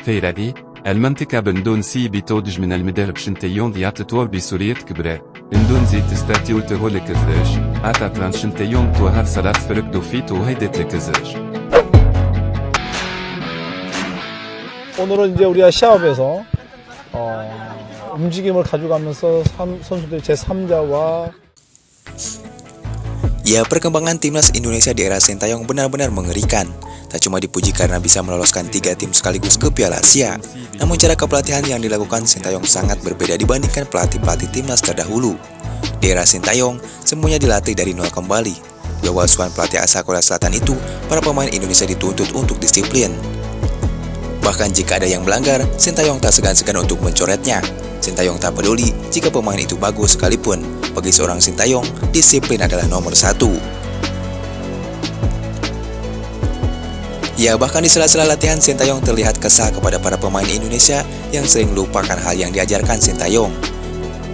خيري، المنطقة باندونسي بتوضج من المدرب شنتيون ديات تور بسورية كبرى. اندونزي تستاتي وتهول كزج، اتاتران شنتيون توهر سلات فرق دوفيت وهيدت لكزج. 오늘은 이제 우리가 시합에서 움직임을 가져가면서 선수들 제3자와 Ya, perkembangan timnas Indonesia di era Sintayong benar-benar mengerikan. Tak cuma dipuji karena bisa meloloskan 3 tim sekaligus ke Piala Asia, namun cara kepelatihan yang dilakukan Sintayong sangat berbeda dibandingkan pelatih-pelatih timnas terdahulu. Di era Sintayong, semuanya dilatih dari nol kembali. Di awal asuhan pelatih asal Korea Selatan itu, para pemain Indonesia dituntut untuk disiplin. Bahkan jika ada yang melanggar, Sintayong tak segan-segan untuk mencoretnya. Sintayong tak peduli jika pemain itu bagus sekalipun. Bagi seorang Sintayong, disiplin adalah nomor 1. Ya, bahkan di sela-sela latihan, Sintayong terlihat kesal kepada para pemain Indonesia yang sering lupakan hal yang diajarkan Sintayong.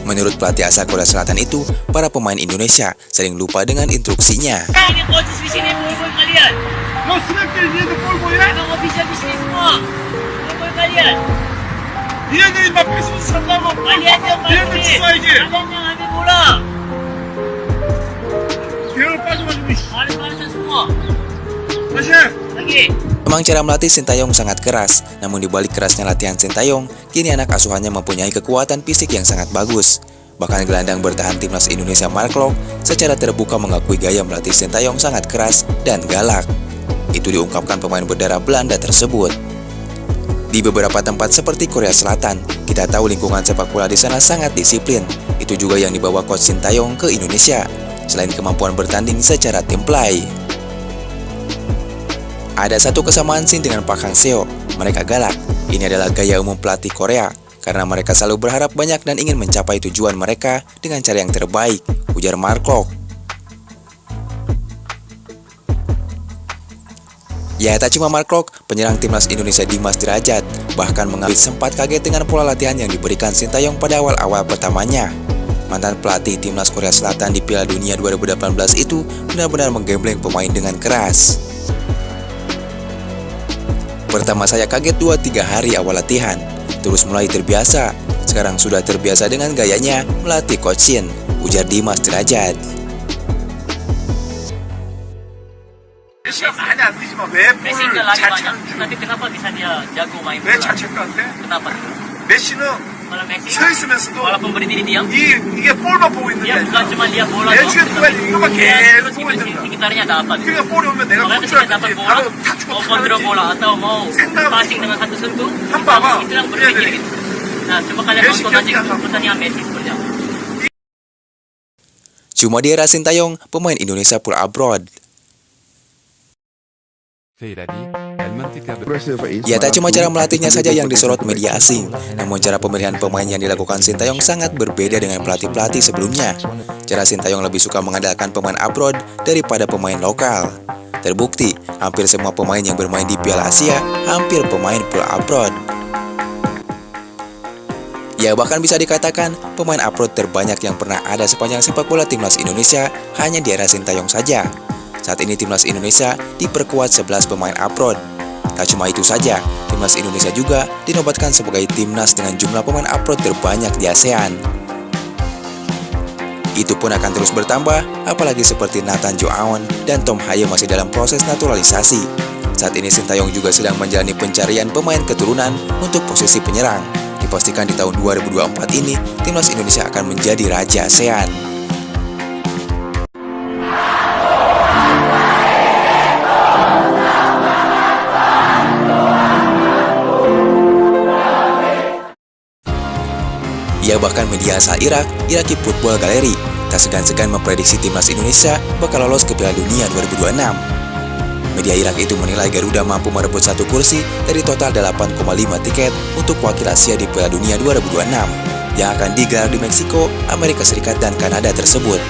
Menurut pelatih asal Korea Selatan itu, para pemain Indonesia sering lupa dengan instruksinya. Memang cara melatih Sintayong sangat keras, namun di balik kerasnya latihan Sintayong, kini anak asuhannya mempunyai kekuatan fisik yang sangat bagus. Bahkan gelandang bertahan timnas Indonesia Mark Klok secara terbuka mengakui gaya melatih Sintayong sangat keras dan galak. Itu diungkapkan pemain berdarah Belanda tersebut. Di beberapa tempat seperti Korea Selatan, kita tahu lingkungan sepak bola di sana sangat disiplin. Itu juga yang dibawa coach Sintayong ke Indonesia, selain kemampuan bertanding secara tim play. Ada satu kesamaan Shin dengan Park Hang-seo, mereka galak. Ini adalah gaya umum pelatih Korea, karena mereka selalu berharap banyak dan ingin mencapai tujuan mereka dengan cara yang terbaik, ujar Mark Klok. Ya, tak cuma Mark Klok, penyerang timnas Indonesia Dimas Derajat bahkan mengambil sempat kaget dengan pola latihan yang diberikan Sintayong pada awal-awal pertamanya. Mantan pelatih timnas Korea Selatan di Piala Dunia 2018 itu benar-benar menggembleng pemain dengan keras. Pertama saya kaget 2-3 hari awal latihan, terus mulai terbiasa. Sekarang sudah terbiasa dengan gayanya melatih Coach Shin, ujar Dimas Derajat. Tapi kenapa bisa dia jago main bola? Kenapa? Walaupun berdiri diam, dia bukan cuma lihat bola, terus di sekitarnya ada apa? Makanya ketika dapat bola, mau kontrol bola atau mau passing dengan satu sentuh, itu yang berpikir gitu. Nah, coba kalian nonton aja pertandingan Messi seperti apa. Cuma di era Sintayong, pemain Indonesia pull abroad. Ya, tak cuma cara melatihnya saja yang disorot media asing, namun cara pemilihan pemain yang dilakukan Sintayong sangat berbeda dengan pelatih-pelatih sebelumnya. Cara Sintayong lebih suka mengandalkan pemain abroad daripada pemain lokal. Terbukti, hampir semua pemain yang bermain di Piala Asia hampir pemain pull abroad. Ya, bahkan bisa dikatakan pemain abroad terbanyak yang pernah ada sepanjang sepak bola timnas Indonesia hanya di era Sintayong saja. Saat ini timnas Indonesia diperkuat 11 pemain abroad. Tak cuma itu saja, timnas Indonesia juga dinobatkan sebagai timnas dengan jumlah pemain abroad terbanyak di ASEAN. Itu pun akan terus bertambah, apalagi seperti Nathan Joaon dan Tom Haye masih dalam proses naturalisasi. Saat ini Sintayong juga sedang menjalani pencarian pemain keturunan untuk posisi penyerang. Dipastikan di tahun 2024 ini, timnas Indonesia akan menjadi raja ASEAN. Ya, bahkan media asal Irak, Iraqi Football Gallery, tak segan-segan memprediksi timnas Indonesia bakal lolos ke Piala Dunia 2026. Media Irak itu menilai Garuda mampu merebut 1 kursi dari total 8,5 tiket untuk wakil Asia di Piala Dunia 2026 yang akan digelar di Meksiko, Amerika Serikat, dan Kanada tersebut.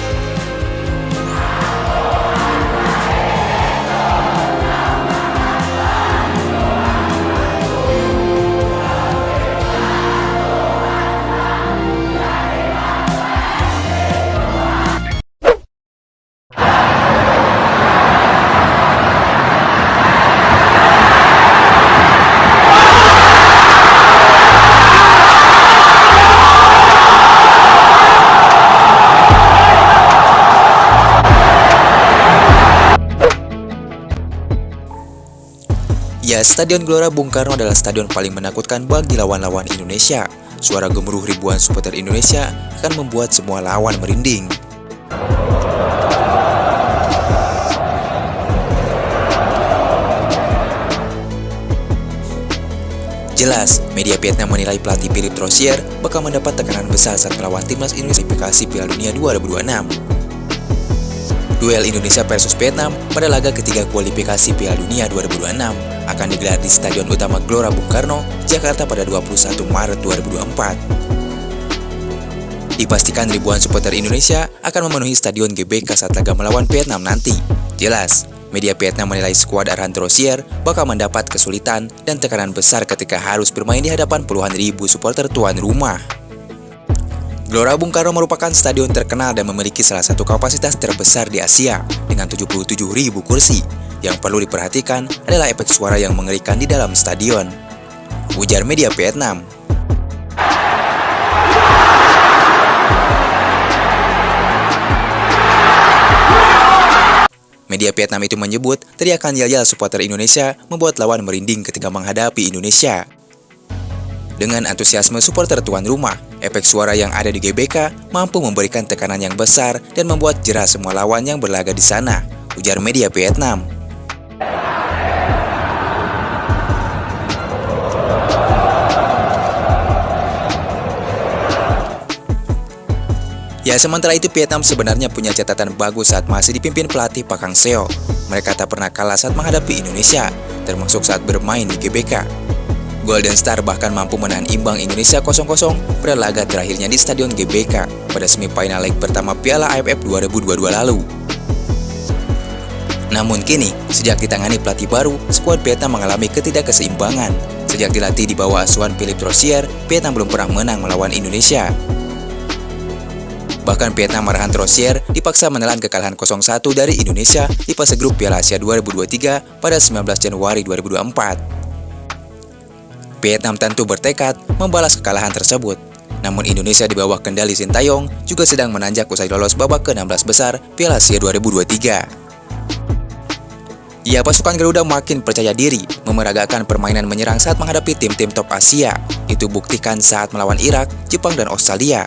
Stadion Gelora Bung Karno adalah stadion paling menakutkan bagi lawan-lawan Indonesia. Suara gemuruh ribuan supporter Indonesia akan membuat semua lawan merinding. Jelas, media Vietnam menilai pelatih Philippe Troussier bakal mendapat tekanan besar saat melawan timnas Indonesia di kualifikasi Piala Dunia 2026. Duel Indonesia versus Vietnam pada laga ketiga kualifikasi Piala Dunia 2026 akan digelar di Stadion Utama Gelora Bung Karno, Jakarta pada 21 Maret 2024. Dipastikan ribuan supporter Indonesia akan memenuhi Stadion GBK saat laga melawan Vietnam nanti. Jelas, media Vietnam menilai skuad arahan Troussier bakal mendapat kesulitan dan tekanan besar ketika harus bermain di hadapan puluhan ribu supporter tuan rumah. Gelora Bung Karno merupakan stadion terkenal dan memiliki salah satu kapasitas terbesar di Asia dengan 77.000 kursi. Yang perlu diperhatikan adalah efek suara yang mengerikan di dalam stadion, ujar media Vietnam. Media Vietnam itu menyebut teriakan yel-yel supporter Indonesia membuat lawan merinding ketika menghadapi Indonesia. Dengan antusiasme supporter tuan rumah, efek suara yang ada di GBK mampu memberikan tekanan yang besar dan membuat jera semua lawan yang berlaga di sana, ujar media Vietnam. Ya, sementara itu Vietnam sebenarnya punya catatan bagus saat masih dipimpin pelatih Park Hang-seo. Mereka tak pernah kalah saat menghadapi Indonesia, termasuk saat bermain di GBK. Golden Star bahkan mampu menahan imbang Indonesia 0-0 pada laga terakhirnya di Stadion GBK pada semifinal leg pertama Piala AFF 2022 lalu. Namun kini, sejak ditangani pelatih baru, skuad Vietnam mengalami ketidakseimbangan. Sejak dilatih di bawah asuhan Philippe Troussier, Vietnam belum pernah menang melawan Indonesia. Bahkan Vietnam arahan Troussier dipaksa menelan kekalahan 0-1 dari Indonesia di fase grup Piala Asia 2023 pada 19 Januari 2024. Vietnam tentu bertekad membalas kekalahan tersebut. Namun Indonesia di bawah kendali Sintayong juga sedang menanjak usai lolos babak ke-16 besar Piala Asia 2023. Ya, pasukan Garuda makin percaya diri memeragakan permainan menyerang saat menghadapi tim-tim top Asia. Itu buktikan saat melawan Irak, Jepang, dan Australia.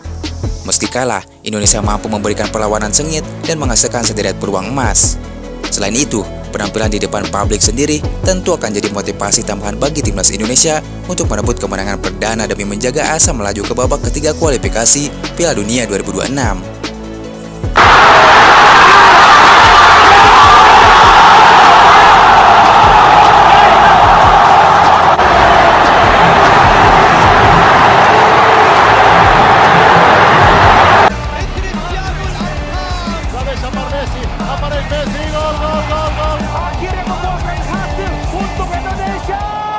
Meski kalah, Indonesia mampu memberikan perlawanan sengit dan menghasilkan sederet peluang emas. Selain itu, penampilan di depan publik sendiri tentu akan jadi motivasi tambahan bagi timnas Indonesia untuk merebut kemenangan perdana demi menjaga asa melaju ke babak ketiga kualifikasi Piala Dunia 2026. Akhirnya membuahkan hasil untuk Indonesia.